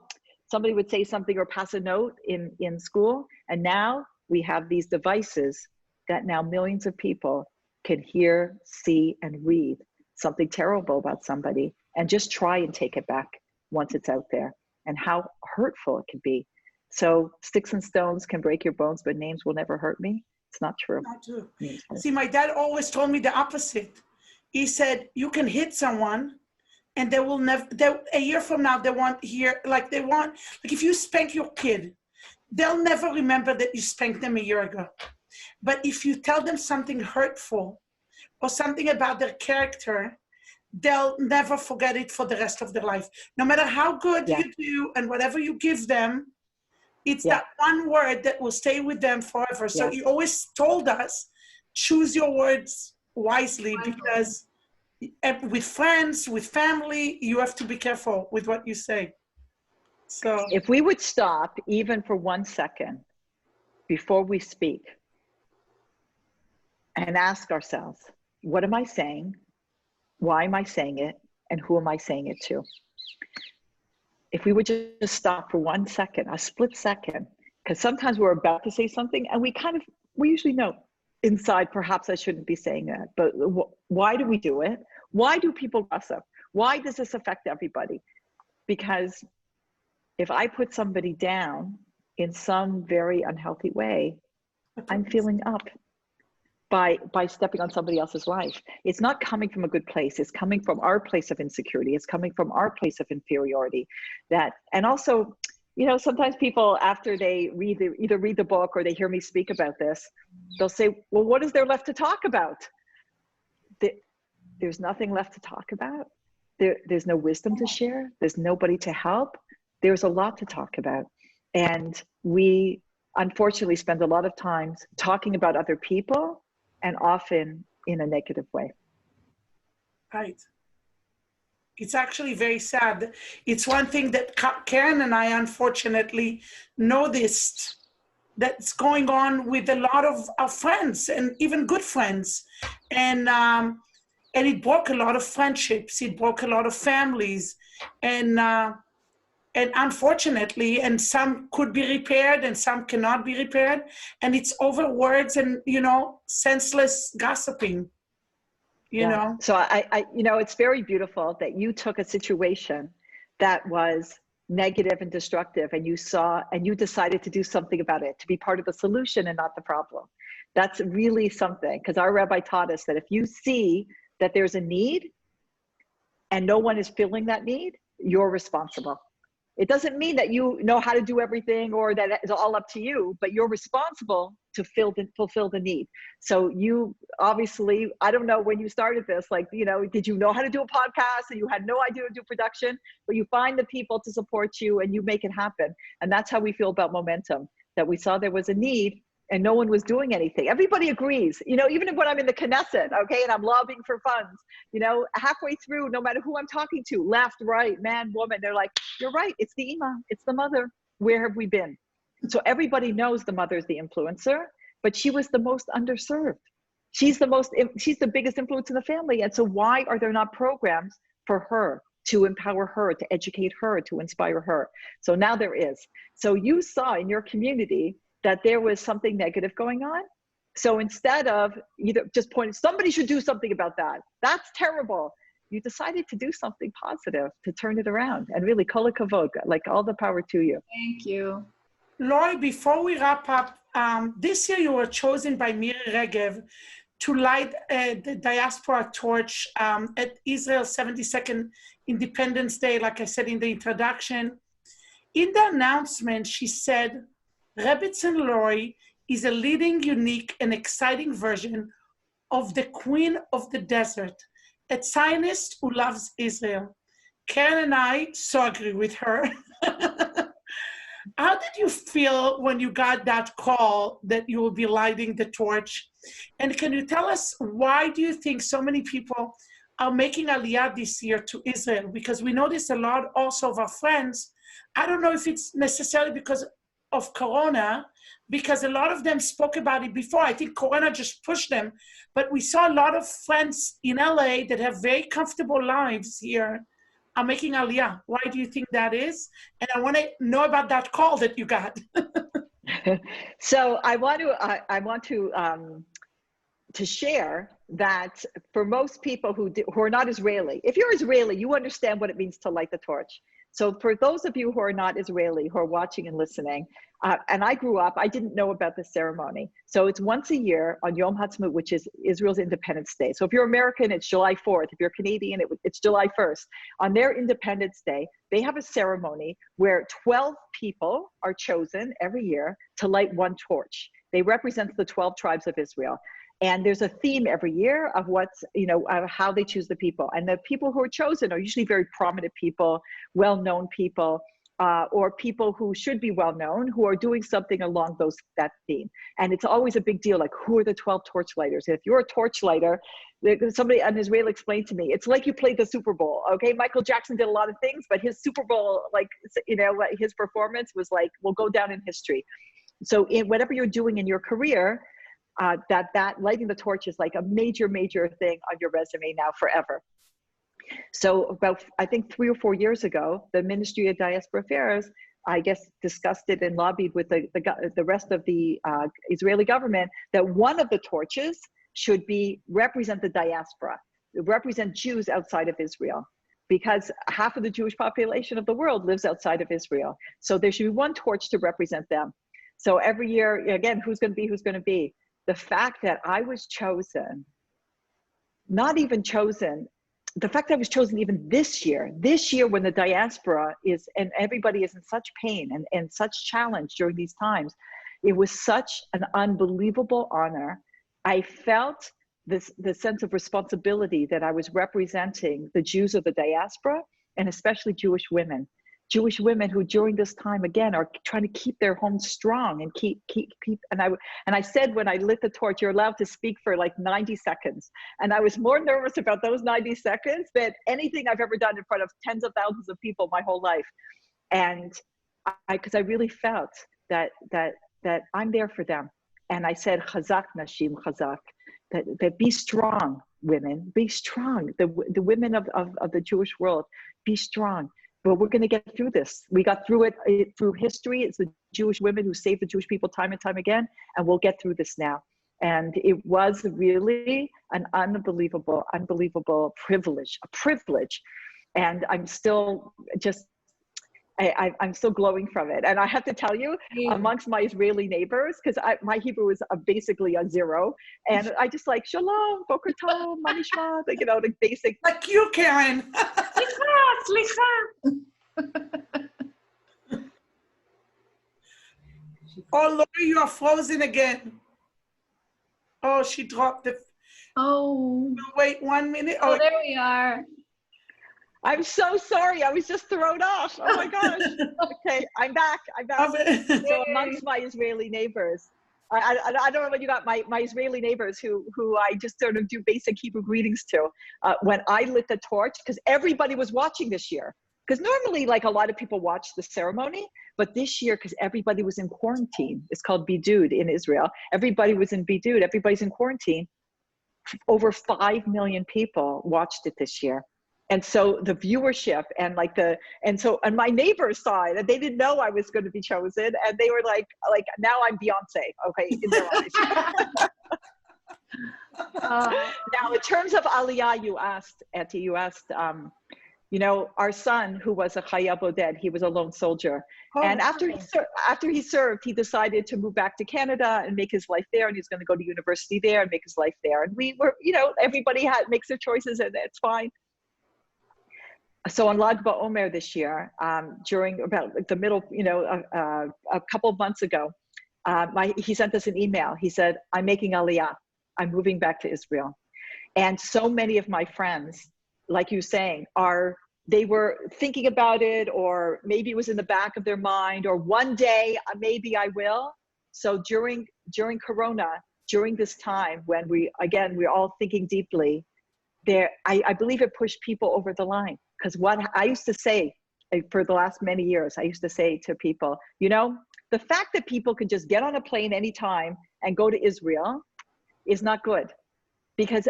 somebody would say something or pass a note in school, and now we have these devices that now millions of people can hear, see, and read something terrible about somebody and just try and take it back once it's out there, and how hurtful it can be. So sticks and stones can break your bones, but names will never hurt me. It's not true. Not true. See, my dad always told me the opposite. He said, you can hit someone and they will never, a year from now, they won't hear, like if you spank your kid, they'll never remember that you spanked them a year ago. But if you tell them something hurtful or something about their character, they'll never forget it for the rest of their life. No matter how good you do and whatever you give them, it's that one word that will stay with them forever. So he always told us, choose your words wisely, because with friends, with family, you have to be careful with what you say. So if we would stop even for 1 second before we speak and ask ourselves, what am I saying? Why am I saying it? And who am I saying it to? If we would just stop for 1 second, a split second, because sometimes we're about to say something and we usually know inside, perhaps I shouldn't be saying that, but why do we do it? Why do people gossip? Why does this affect everybody? Because if I put somebody down in some very unhealthy way, I'm feeling up by stepping on somebody else's life. It's not coming from a good place. It's coming from our place of insecurity. It's coming from our place of inferiority. And also, you know, sometimes people, after they either read the book or they hear me speak about this, they'll say, well, what is there left to talk about? There's nothing left to talk about. There's no wisdom to share. There's nobody to help. There's a lot to talk about. And we unfortunately spend a lot of time talking about other people, and often in a negative way. Right. It's actually very sad. It's one thing that Karen and I unfortunately noticed that's going on with a lot of our friends, and even good friends. And it broke a lot of friendships. It broke a lot of families. And unfortunately, and some could be repaired and some cannot be repaired. And it's over words and, you know, senseless gossiping, you know? So I, you know, it's very beautiful that you took a situation that was negative and destructive, and you decided to do something about it, to be part of the solution and not the problem. That's really something, because our rabbi taught us that if you see that there's a need and no one is filling that need, you're responsible. It doesn't mean that you know how to do everything or that it's all up to you, but you're responsible to fulfill the need. So you obviously, I don't know when you started this, like, you know, did you know how to do a podcast and you had no idea to do production, but you find the people to support you and you make it happen. And that's how we feel about momentum, that we saw there was a need and no one was doing anything. Everybody agrees, you know, even when I'm in the Knesset, okay, and I'm lobbying for funds, you know, halfway through, no matter who I'm talking to, left, right, man, woman, they're like, you're right, it's the Ima, it's the mother. Where have we been? So everybody knows the mother is the influencer, but she was the most underserved. She's the biggest influence in the family. And so why are there not programs for her to empower her, to educate her, to inspire her? So now there is. So you saw in your community that there was something negative going on. So instead of either just pointing, somebody should do something about that, that's terrible, you decided to do something positive, to turn it around. And really, kol hakavod, like all the power to you. Thank you. Lori, before we wrap up, this year you were chosen by Miri Regev to light the Diaspora torch at Israel's 72nd Independence Day, like I said in the introduction. In the announcement, she said, Rebbetzin Lori is a leading, unique, and exciting version of the Queen of the Desert, a Zionist who loves Israel. Karen and I so agree with her. How did you feel when you got that call that you will be lighting the torch? And can you tell us, why do you think so many people are making Aliyah this year to Israel? Because we notice a lot also of our friends. I don't know if it's necessarily because of Corona, because a lot of them spoke about it before. I think Corona just pushed them. But we saw a lot of friends in LA that have very comfortable lives here are making Aliyah. Why do you think that is? And I want to know about that call that you got. So I want to share that for most people who are not Israeli, if you're Israeli, you understand what it means to light the torch. So for those of you who are not Israeli, who are watching and listening, and I grew up, I didn't know about this ceremony. So it's once a year on Yom Ha'atzmaut, which is Israel's Independence Day. So if you're American, it's July 4th. If you're Canadian, it's July 1st. On their Independence Day, they have a ceremony where 12 people are chosen every year to light one torch. They represent the 12 tribes of Israel. And there's a theme every year of what's, you know, how they choose the people. And the people who are chosen are usually very prominent people, well-known people, or people who should be well-known, who are doing something along that theme. And it's always a big deal, like, who are the 12 torchlighters? If you're a torchlighter, an Israeli explained to me, it's like you played the Super Bowl, okay? Michael Jackson did a lot of things, but his Super Bowl, like, you know, his performance was like, will go down in history. So in whatever you're doing in your career, that lighting the torch is like a major thing on your resume now forever. So about, I think 3 or 4 years ago, the Ministry of Diaspora Affairs, I guess, discussed it and lobbied with the rest of the Israeli government that one of the torches should represent the diaspora, represent Jews outside of Israel, because half of the Jewish population of the world lives outside of Israel. So there should be one torch to represent them. So every year, again, who's going to be? The fact that I was chosen, not even chosen, the fact that I was chosen even this year when the diaspora is, and everybody is in such pain and such challenge during these times, it was such an unbelievable honor. I felt the sense of responsibility that I was representing the Jews of the diaspora, and especially Jewish women who during this time, again, are trying to keep their homes strong and keep. And I said, when I lit the torch, you're allowed to speak for like 90 seconds. And I was more nervous about those 90 seconds than anything I've ever done in front of tens of thousands of people my whole life. And because I really felt that I'm there for them. And I said, Chazak Nashim Chazak, that be strong, women, be strong. The women of the Jewish world, be strong. But we're going to get through this. We got through it through history. It's the Jewish women who saved the Jewish people time and time again, and we'll get through this now. And it was really an unbelievable privilege, a privilege. And I'm still I'm still glowing from it. And I have to tell you, amongst my Israeli neighbors, because my Hebrew is basically a 0, and I just like, shalom, boker tov, ma nishma, like, you know, the basic. Like you, Karen. Slicha. Oh, Lori, you are frozen again. Oh, she dropped the. Oh. Wait 1 minute. Oh, there we are. I'm so sorry. I was just thrown off. Oh my gosh. Okay, I'm back. So amongst my Israeli neighbors, I don't know what you got. My Israeli neighbors who I just sort of do basic Hebrew greetings to. When I lit the torch, because everybody was watching this year. Because normally, like a lot of people watch the ceremony, but this year, because everybody was in quarantine, it's called bidud in Israel. Everybody was in bidud. Everybody's in quarantine. Over 5 million people watched it this year. And so the viewership and so on my neighbors saw it, and they didn't know I was going to be chosen, and they were like now I'm Beyonce, okay, in their eyes. Now, in terms of Aliyah, you asked, our son, who was a Chaya Boded, he was a lone soldier. And after he served, he decided to move back to Canada and make his life there. And he's going to go to university there and make his life there. And we were, everybody makes their choices, and it's fine. So on Lag BaOmer this year, during about the middle, a couple of months ago, he sent us an email. He said, I'm making Aliyah. I'm moving back to Israel. And so many of my friends, like you saying, they were thinking about it, or maybe it was in the back of their mind, or one day maybe I will. So during Corona, during this time when we're all thinking deeply, I believe it pushed people over the line. Because what I used to say for the last many years, I used to say to people, the fact that people can just get on a plane anytime and go to Israel is not good. Because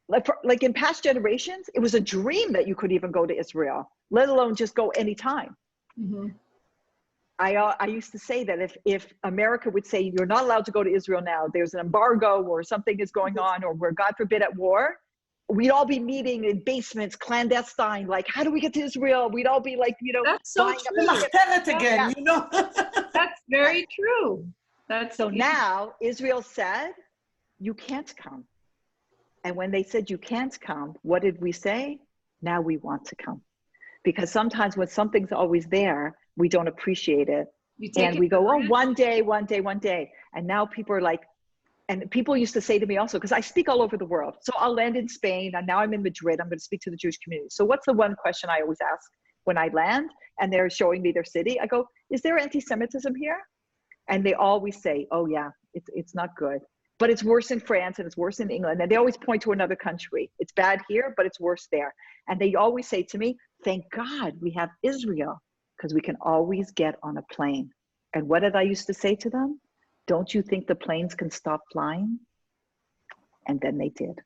like in past generations, it was a dream that you could even go to Israel, let alone just go anytime. Mm-hmm. I used to say that if America would say, you're not allowed to go to Israel now, there's an embargo or something is going on, or we're, God forbid, at war, we'd all be meeting in basements, clandestine, like, how do we get to Israel? We'd all be like, that's so true. Again, That's very true. So now Israel said, you can't come. And when they said you can't come, what did we say? Now we want to come. Because sometimes when something's always there, we don't appreciate it. And we go, one day. And now people are like, and people used to say to me also, because I speak all over the world. So I'll land in Spain, and now I'm in Madrid. I'm going to speak to the Jewish community. So what's the one question I always ask when I land and they're showing me their city? I go, is there anti-Semitism here? And they always say, oh yeah, it's not good. But it's worse in France and it's worse in England. And they always point to another country. It's bad here, but it's worse there. And they always say to me, thank God we have Israel, because we can always get on a plane. And what did I used to say to them? Don't you think the planes can stop flying? And then they did.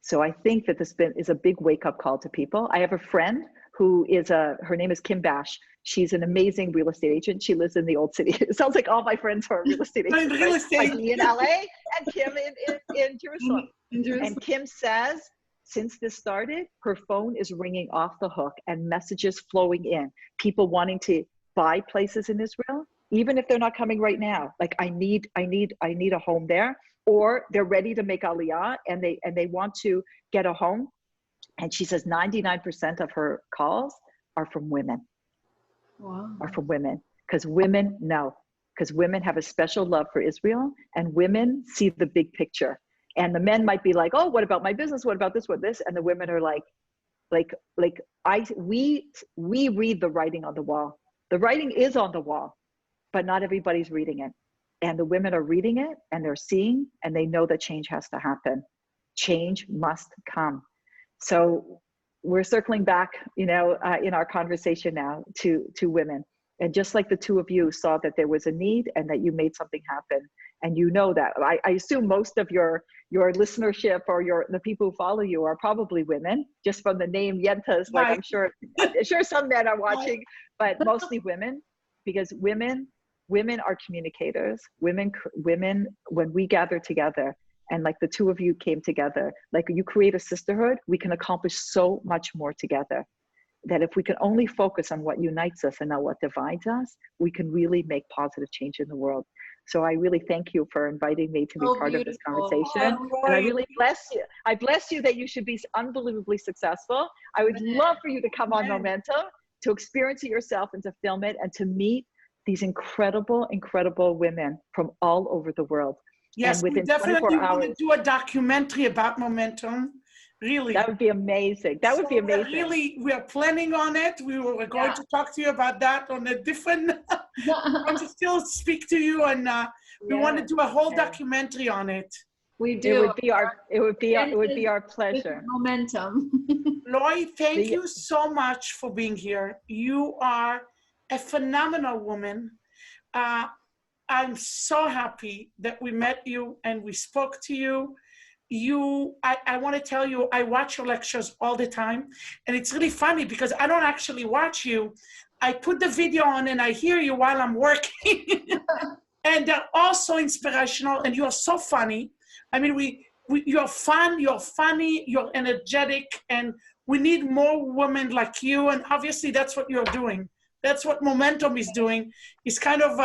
So I think that this is a big wake-up call to people. I have a friend who is her name is Kim Bash. She's an amazing real estate agent. She lives in the old city. It sounds like all my friends are real estate agents. Like me in LA and Kim in Jerusalem. And Kim says, since this started, her phone is ringing off the hook and messages flowing in. People wanting to buy places in Israel, even if they're not coming right now. Like, I need a home there, or they're ready to make Aliyah and they want to get a home. And she says 99% of her calls are from women. Wow. Are from women, because women know, because women have a special love for Israel, and women see the big picture. And the men might be like, oh, what about my business? What about this? What this? And the women are like we read the writing on the wall. The writing is on the wall, but not everybody's reading it. And the women are reading it, and they're seeing, and they know that change has to happen. Change must come. So we're circling back, in our conversation now to women. And just like the two of you saw that there was a need and that you made something happen. And that, I assume most of your listenership or the people who follow you are probably women, just from the name Yentas. Like, right. I'm sure some men are watching, but mostly women, because women are communicators. Women, when we gather together, and like the two of you came together, like you create a sisterhood, we can accomplish so much more together. That if we can only focus on what unites us and not what divides us, we can really make positive change in the world. So I really thank you for inviting me to be part of this conversation. And I really bless you. I bless you that you should be unbelievably successful. I would love for you to come on Momentum, to experience it yourself and to film it, and to meet these incredible, incredible women from all over the world. Yes, we definitely want to do a documentary about Momentum. Really. That would be amazing. That would be amazing. We are planning on it. We were going to talk to you about that on a different, want to still speak to you, and we want to do a whole documentary on it. We do. It would be our pleasure. Momentum. Lori, thank you so much for being here. You are a phenomenal woman. I'm so happy that we met you and we spoke to you. I want to tell you, I watch your lectures all the time, and it's really funny because I don't actually watch you. I put the video on and I hear you while I'm working. And they're all so inspirational, and you're so funny. I mean, you're fun, you're funny, you're energetic, and we need more women like you, and obviously that's what you're doing. That's what Momentum is doing. It's kind of,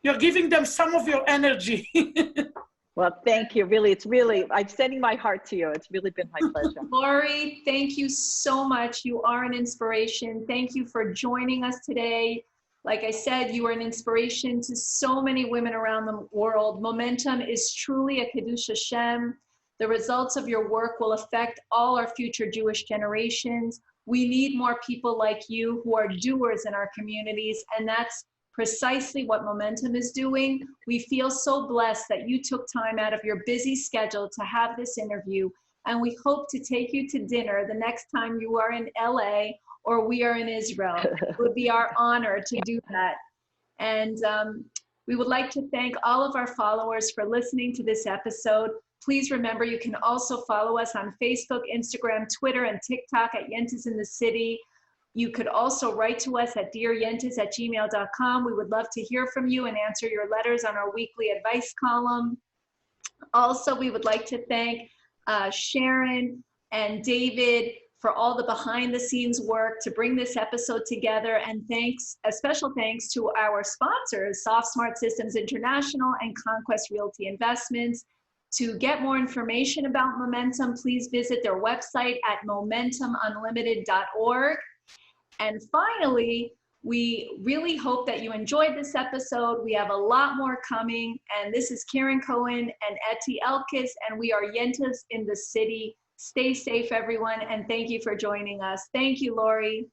you're giving them some of your energy. Well, thank you. Really, I'm sending my heart to you. It's really been my pleasure. Lori, thank you so much. You are an inspiration. Thank you for joining us today. Like I said, you are an inspiration to so many women around the world. Momentum is truly a Kiddush Hashem. The results of your work will affect all our future Jewish generations. We need more people like you who are doers in our communities, and that's precisely what Momentum is doing. We feel so blessed that you took time out of your busy schedule to have this interview, and we hope to take you to dinner the next time you are in LA or we are in Israel. It would be our honor to do that. And we would like to thank all of our followers for listening to this episode. Please remember, you can also follow us on Facebook, Instagram, Twitter, and TikTok at Yentas in the City. You could also write to us at dearyentas@gmail.com. We would love to hear from you and answer your letters on our weekly advice column. Also, we would like to thank Sharon and David for all the behind the scenes work to bring this episode together. And a special thanks to our sponsors, Soft Smart Systems International and Conquest Realty Investments. To get more information about Momentum, please visit their website at momentumunlimited.org. And finally, we really hope that you enjoyed this episode. We have a lot more coming. And this is Karen Cohen and Etty Elkis, and we are Yentas in the City. Stay safe, everyone, and thank you for joining us. Thank you, Lori.